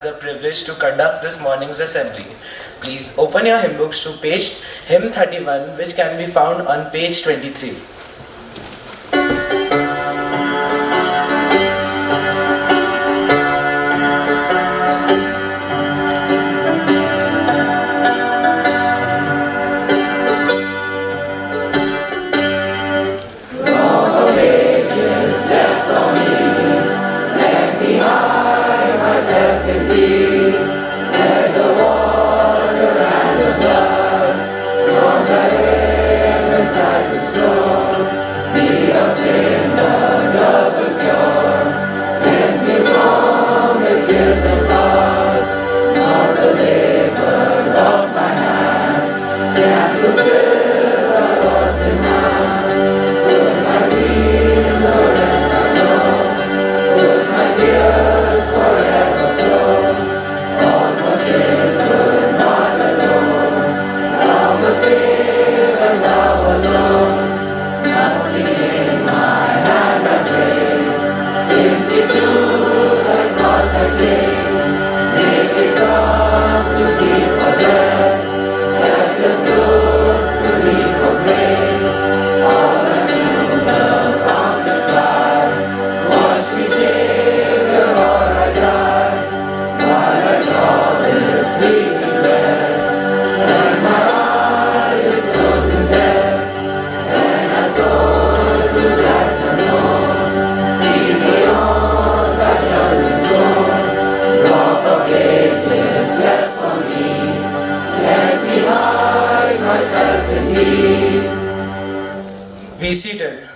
The privilege to conduct this morning's assembly. Please open your hymn books to page hymn 31, which can be found on page 23. Be seated.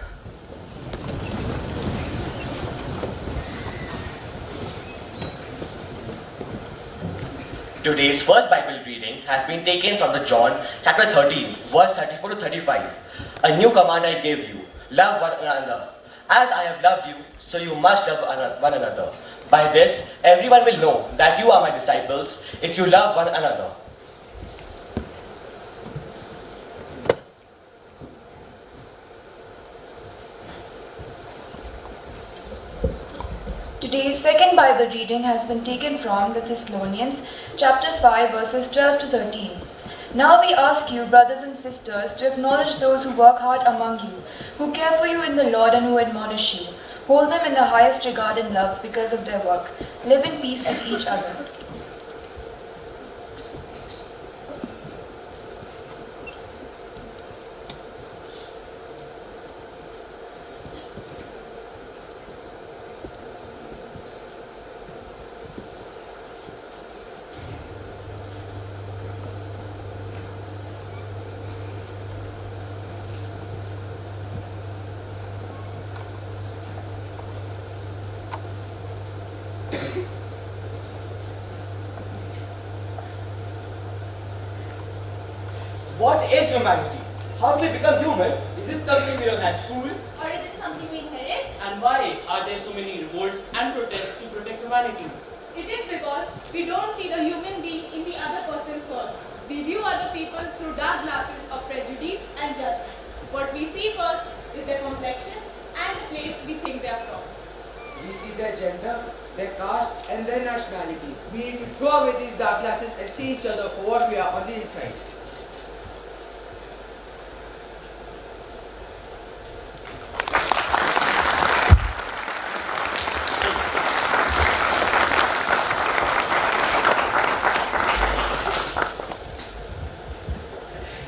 Today's first Bible reading has been taken from the John chapter 13, verse 34 to 35. A new command I give you, love one another. As I have loved you, so you must love one another. By this, everyone will know that you are my disciples, if you love one another. Today's second Bible reading has been taken from the Thessalonians, chapter 5, verses 12 to 13. Now we ask you, brothers and sisters, to acknowledge those who work hard among you, who care for you in the Lord and who admonish you. Hold them in the highest regard and love because of their work. Live in peace with each other. What is humanity? How do we become human? Is it something we learn at school? Or is it something we inherit? And why are there so many revolts and protests to protect humanity? It is because we don't see the human being in the other person first. We view other people through dark glasses of prejudice and judgment. What we see first is their complexion and the place we think they are from. We see their gender, their caste and their nationality. We need to throw away these dark glasses and see each other for what we are on the inside.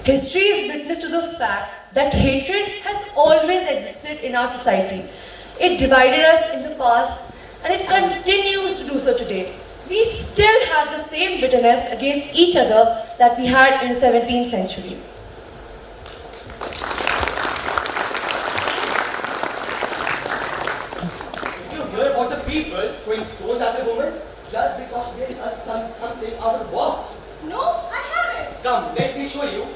History is witness to the fact that hatred has always existed in our society. It divided us in the past and it continues to do so today. We still have the same bitterness against each other that we had in the 17th century. Did you hear about the people throwing stones at a woman just because she did something out of the box? No, I haven't. Come, let me show you.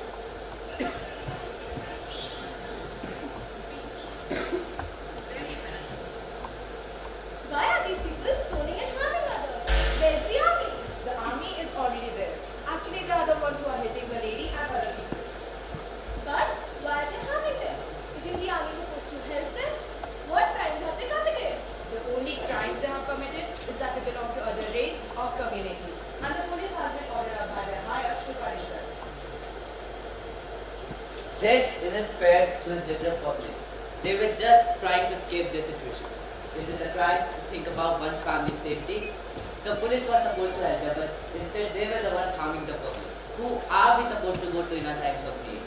Why are these people stoning and harming others? Where's the army? The army is already there. Actually, they are the ones who are hitting the lady and other people. But why are they harming them? Isn't the army supposed to help them? What crimes have they committed? The only crimes they have committed is that they belong to other race or community. This isn't fair to the general public. They were just trying to escape their situation. Is it a crime to think about one's family's safety? The police were supposed to help them, but instead they were the ones harming the public. Who are we supposed to go to in our times of need?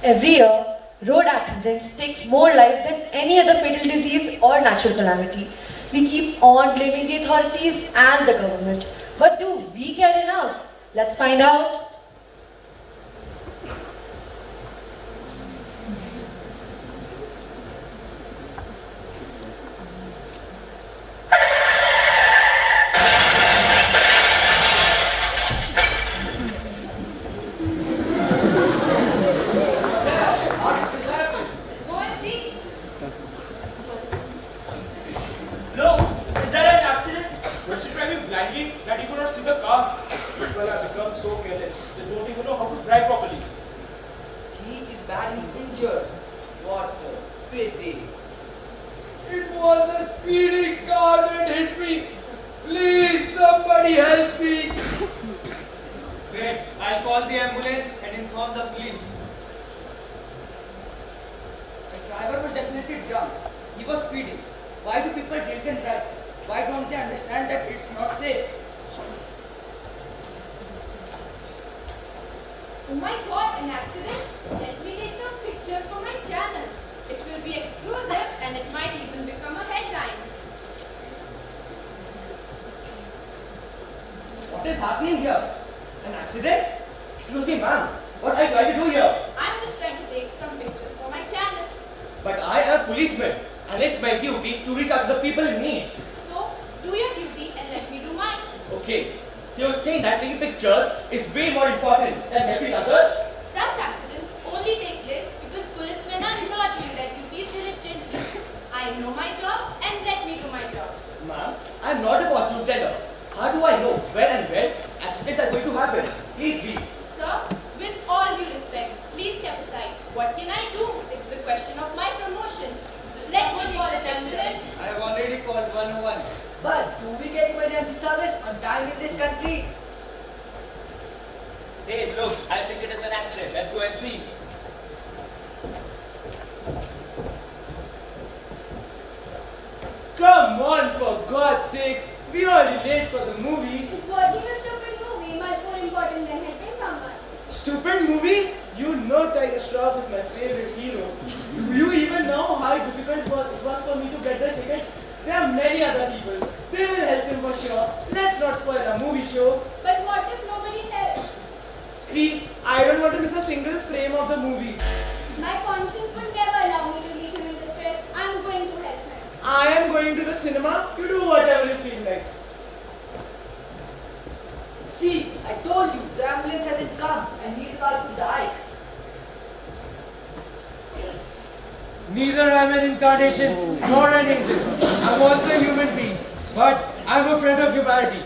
Every year, road accidents take more life than any other fatal disease or natural calamity. We keep on blaming the authorities and the government. But do we care enough? Let's find out. Go and see. No, is that an accident? Was he driving blindly that he could not see the car? This fella has become so careless, they don't even know how to drive properly. He is badly injured. What a pity. It was a speeding car that hit me. Please, somebody help me. Wait, I'll call the ambulance and inform the police. The driver was definitely drunk. He was speeding. Why do people drink and drive? Why don't they understand that it's not safe? Oh my god, an accident? Let me take some pictures for my channel. It will be exclusive and it might even become a headline. What is happening here? An accident? Excuse me, ma'am. What are you trying to do here? I'm just trying to take some pictures for my channel. But I am a policeman, and it's my duty to reach out to the people in need. So, do your duty and let me do mine. Okay, so you think that taking pictures is way more important than helping others? Such accidents only take place because policemen are not doing their duties diligently. I know my job and let me do my job. Ma'am, I'm not a fortune teller. How do I know when and when accidents are going to happen? Please be. Sir, with all due respect, please step aside. What can I do? It's the question of my promotion. Let me call the ambulance. I have already called 101. But do we get emergency service on time in this country? Hey, look, I think it is an accident. Let's go and see. Come on, for God's sake. We are already late for the movie. Is watching a stupid movie much more important than helping someone? Stupid movie? You know Tiger Shroff is my favorite hero. Do you even know how difficult it was for me to get the tickets? There are many other people. They will help him for sure. Let's not spoil a movie show. But what if nobody helps? See, I don't want to miss a single frame of the movie. My conscience would never allow me to leave him in distress. I'm going to help him. I am going to the cinema. You do whatever you feel like. See, I told you, the ambulance hasn't come and he's about to die. Neither am an incarnation nor an angel. I'm also a human being, but I'm a friend of humanity.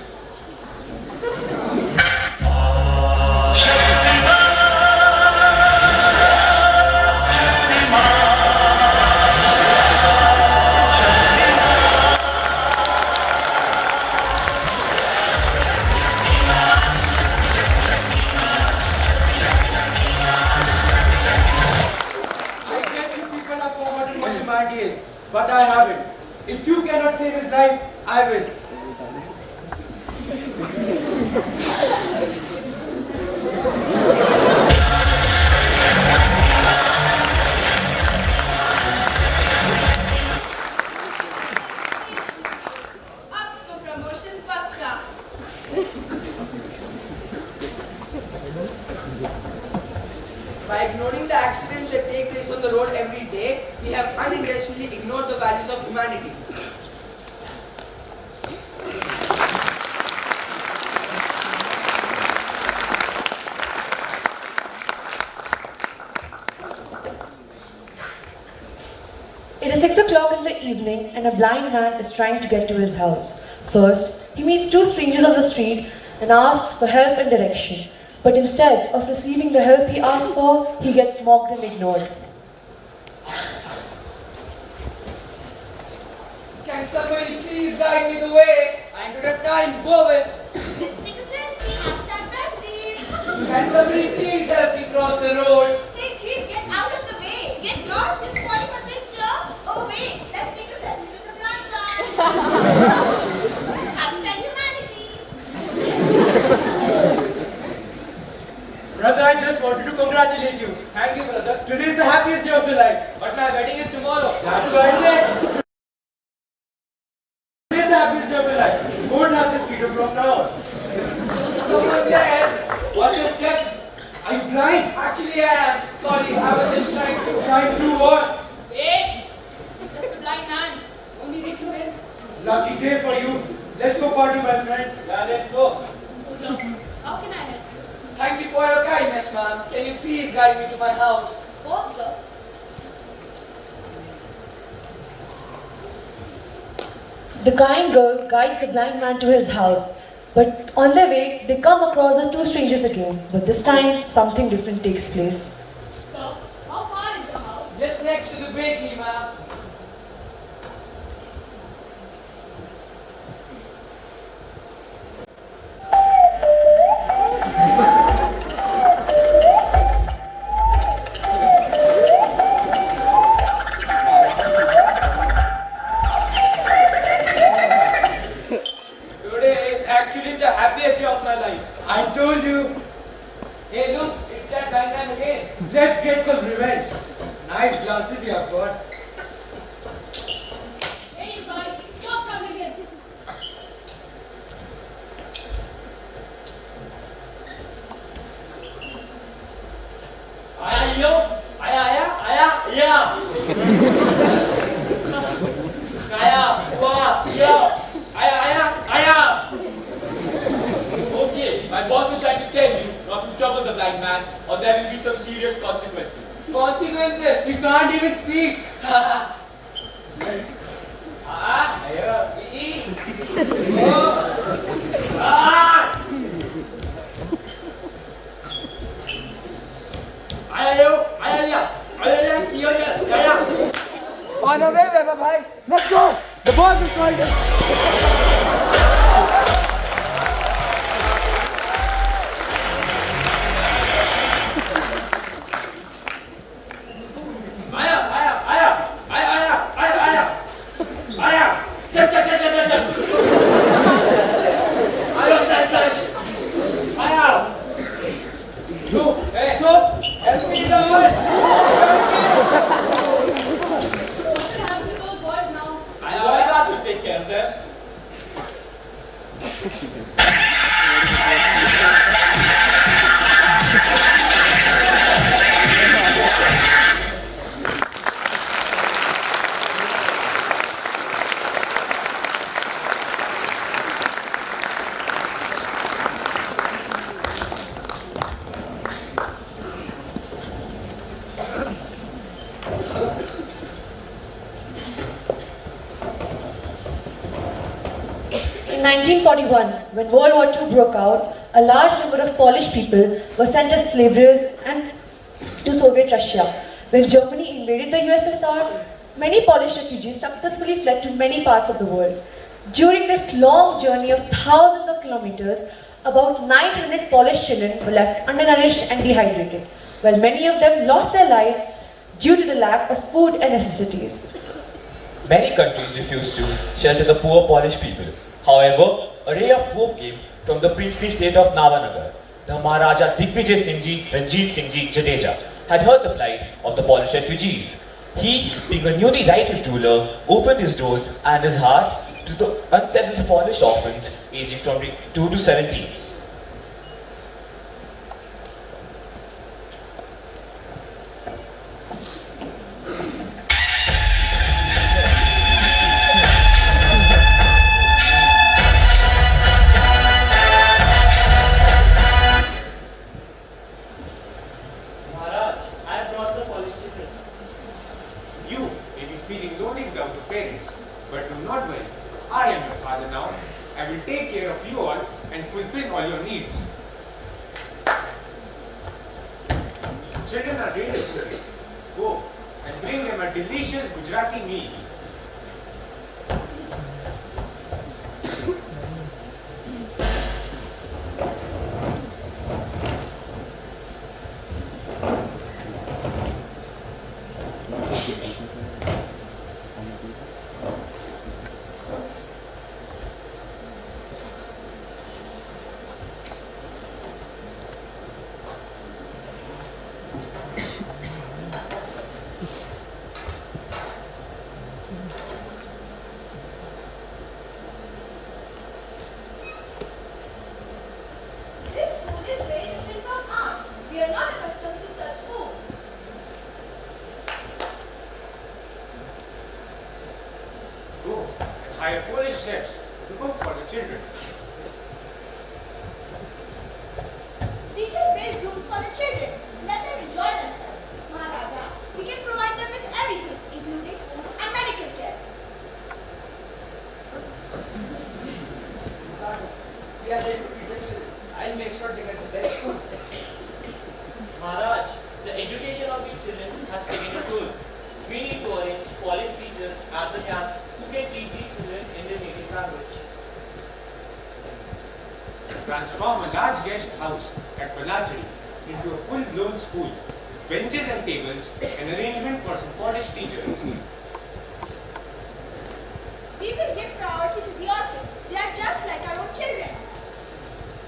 But I haven't. If you cannot save his life, I will. Up to promotion pakka. By ignoring the accidents that take place on the road every day, we have unintentionally ignored the values of humanity. It is 6 o'clock in the evening and a blind man is trying to get to his house. First, he meets two strangers on the street and asks for help and direction. But instead of receiving the help he asked for, he gets mocked and ignored. Can somebody please guide me the way? I ain't got time, go away. Let's take a selfie. Hashtag besties. Can somebody please help me cross the road? Hey kid, get out of the way. Get lost, just calling a picture. Oh wait, let's take a selfie with the blind guy. Hashtag humanity. Brother, I just wanted to congratulate you. Thank you, brother. Today is the happiest day of your life. But my wedding is tomorrow. That's why I said. Today is the happiest day of your life. You won't have this freedom from now on. Someone there. Watch your step. Are you blind? Actually, I am. Sorry, I was just trying to. Trying to do what? Wait! It's just a blind man. Only the two is. Lucky day for you. Let's go party, my friend. Yeah, let's go. So, how can I help you? Thank you for your kindness, ma'am. Can you please guide me to my house? Of course, sir. The kind girl guides the blind man to his house, but on their way, they come across the two strangers again. But this time, something different takes place. Sir, how far is the house? Just next to the bakery, ma'am. Today is actually the happiest day of my life. I told you. Hey, look, it's that blind man again. Let's get some revenge. Nice glasses you have got. Hey, you guys, stop coming in. Aya, aya, aya, aya. Aya, wa, yo. Aya, aya, aya. Okay, my boss is trying to tell you not to trouble the blind man, or there will be some serious consequences. Consequences? You can't even speak. Ah, aya, ee. Oh. Ah. Aya, aya, aya, aya, aya. On the way, Baba bhai. Let's go. The boss is calling us. Aya, aya, aya, aya, aya, aya, aya, aya. Check, check, check, check, check, check. Aya, flash, flash. Aya. You, hey, so, help me in the way. What's happening to those boys now? Aya, aya, that will take care of them. In 1941, when World War II broke out, a large number of Polish people were sent as laborers and to Soviet Russia. When Germany invaded the USSR, many Polish refugees successfully fled to many parts of the world. During this long journey of thousands of kilometers, about 900 Polish children were left undernourished and dehydrated, while many of them lost their lives due to the lack of food and necessities. Many countries refused to shelter the poor Polish people. However, a ray of hope came from the princely state of Navanagar. The Maharaja Digvijay Singh Ji Ranjit Singh Ji Jadeja had heard the plight of the Polish refugees. He, being a newly righted ruler, opened his doors and his heart to the unsettled Polish orphans aging from 2 to 17. Maharaj, I have brought the Polish children. You may be feeling lonely without your parents, but do not worry. I am your father now. I will take care of you all and fulfill all your needs. children are ready to eat. Go and bring them a delicious Gujarati meal. This food is very different from ours. We are not accustomed to such food. Go and hire Polish chefs to cook for the children. We can raise rooms for the children. Let them enjoy themselves. Maharaja, we can provide them with everything, including food and medical care. We are ready to feed the children. I'll make sure they get the best food. Maharaj, the education of these children has taken a toll. We need to arrange Polish teachers at the camp who can teach these children in their native language. Transform a large guest house at Balachari into a full-blown school, benches and tables, and arrangement for some Polish teachers. We will give priority to the orphans. They are just like our own children.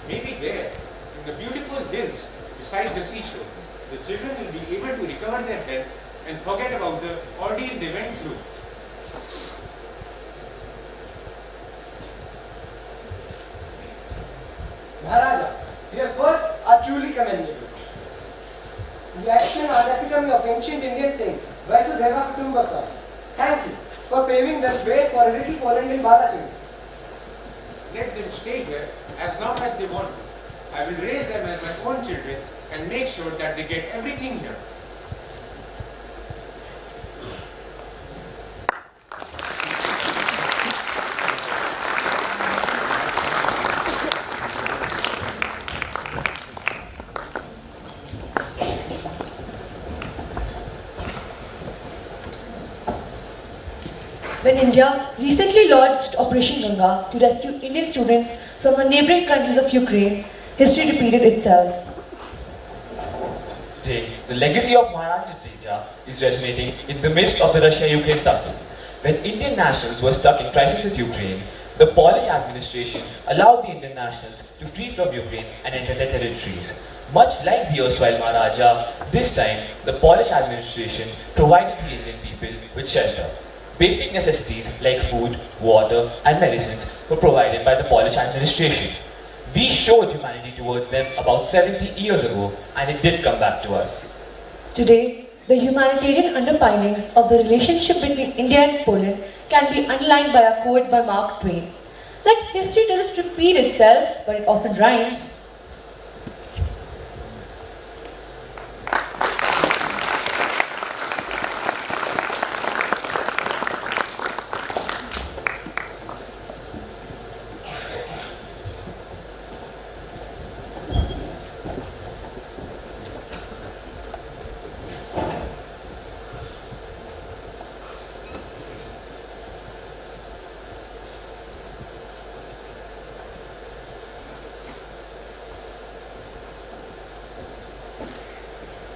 Maybe there, in the beautiful hills beside the seashore, the children will be able to recover their health and forget about the ordeal they went through. Maharaja, your efforts are truly commendable. The action are the epitome of ancient Indian saying, Vasudhaiva Kutumbakam. Thank you for paving the way for a little Poland in Balachari. Let them stay here as long as they want to. I will raise them as my own children and make sure that they get everything here. When India recently launched Operation Ganga to rescue Indian students from the neighboring countries of Ukraine, history repeated itself. Today, the legacy of Maharaja Jadeja is resonating in the midst of the Russia-Ukraine tussle. When Indian nationals were stuck in crisis in Ukraine, the Polish administration allowed the Indian nationals to flee from Ukraine and enter their territories. Much like the erstwhile Maharaja, this time the Polish administration provided the Indian people with shelter. Basic necessities like food, water, and medicines were provided by the Polish administration. We showed humanity towards them about 70 years ago, and it did come back to us. Today, the humanitarian underpinnings of the relationship between India and Poland can be underlined by a quote by Mark Twain, that history doesn't repeat itself, but it often rhymes.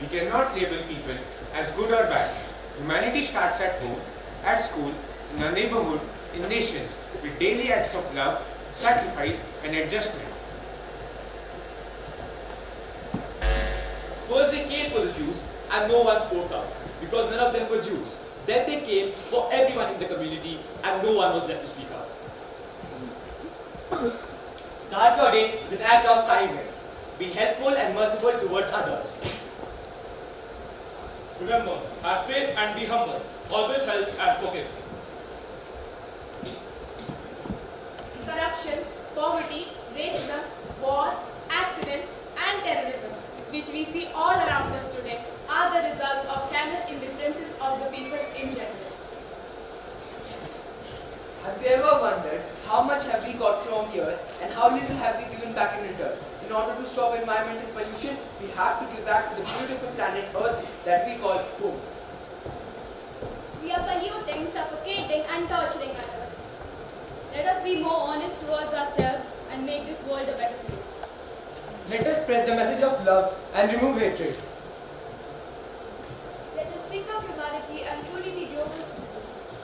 We cannot label people as good or bad. Humanity starts at home, at school, in the neighborhood, in nations, with daily acts of love, sacrifice, and adjustment. First they came for the Jews and no one spoke up because none of them were Jews. Then they came for everyone in the community and no one was left to speak up. Start your day with an act of kindness. Be helpful and merciful towards others. Remember, have faith and be humble. Always help and forgive. Corruption, poverty, racism, wars, accidents, and terrorism, which we see all around us today, are the results of careless indifferences of the people in general. Have you ever wondered how much have we got from the earth and how little have we given back in return? In order to stop environmental pollution, we have to give back to the beautiful planet Earth that we call home. We are polluting, suffocating and torturing our earth. Let us be more honest towards ourselves and make this world a better place. Let us spread the message of love and remove hatred. Let us think of humanity and truly be global citizens.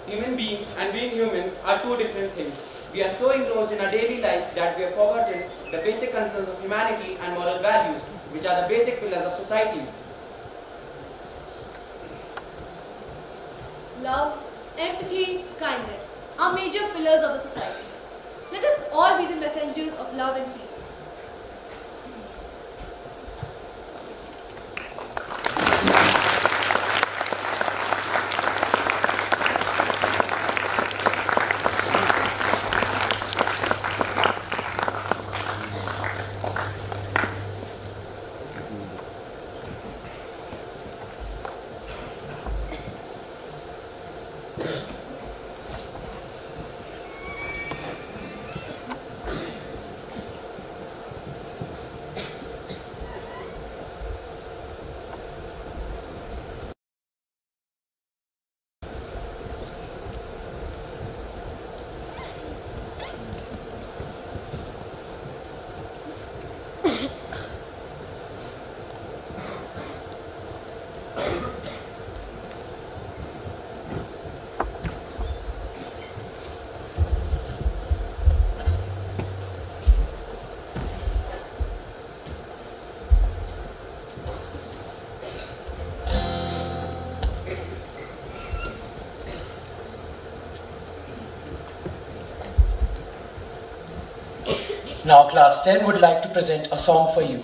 Human beings and being humans are two different things. We are so engrossed in our daily lives that we have forgotten the basic concerns of humanity and moral values, which are the basic pillars of society. Love, empathy, kindness are major pillars of the society. Let us all be the messengers of love and peace. Now class 10 would like to present a song for you.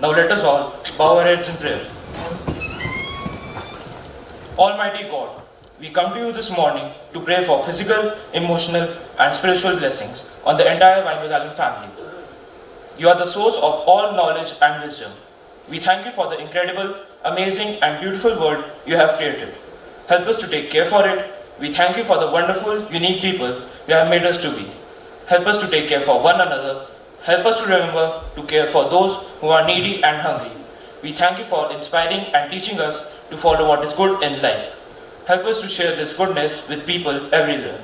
Now let us all bow our heads in prayer. Almighty God, we come to you this morning to pray for physical, emotional, and spiritual blessings on the entire Wynberg-Allen family. You are the source of all knowledge and wisdom. We thank you for the incredible, amazing, and beautiful world you have created. Help us to take care for it. We thank you for the wonderful, unique people you have made us to be. Help us to take care for one another. Help us to remember to care for those who are needy and hungry. We thank you for inspiring and teaching us to follow what is good in life. Help us to share this goodness with people everywhere.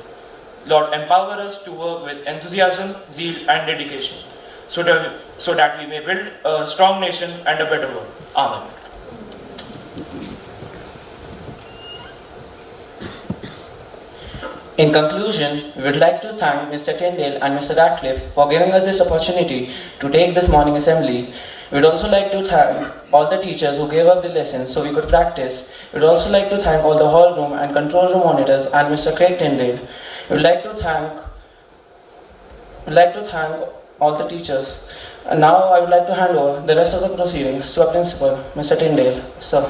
Lord, empower us to work with enthusiasm, zeal, and dedication, so that we may build a strong nation and a better world. Amen. In conclusion, we would like to thank Mr. Tyndale and Mr. Ratcliffe for giving us this opportunity to take this morning assembly. We would also like to thank all the teachers who gave up the lessons so we could practice. We would also like to thank all the hall room and control room monitors and Mr. Craig Tyndale. We would like to thank all the teachers. And now I would like to hand over the rest of the proceedings to our principal, Mr. Tyndale. Sir.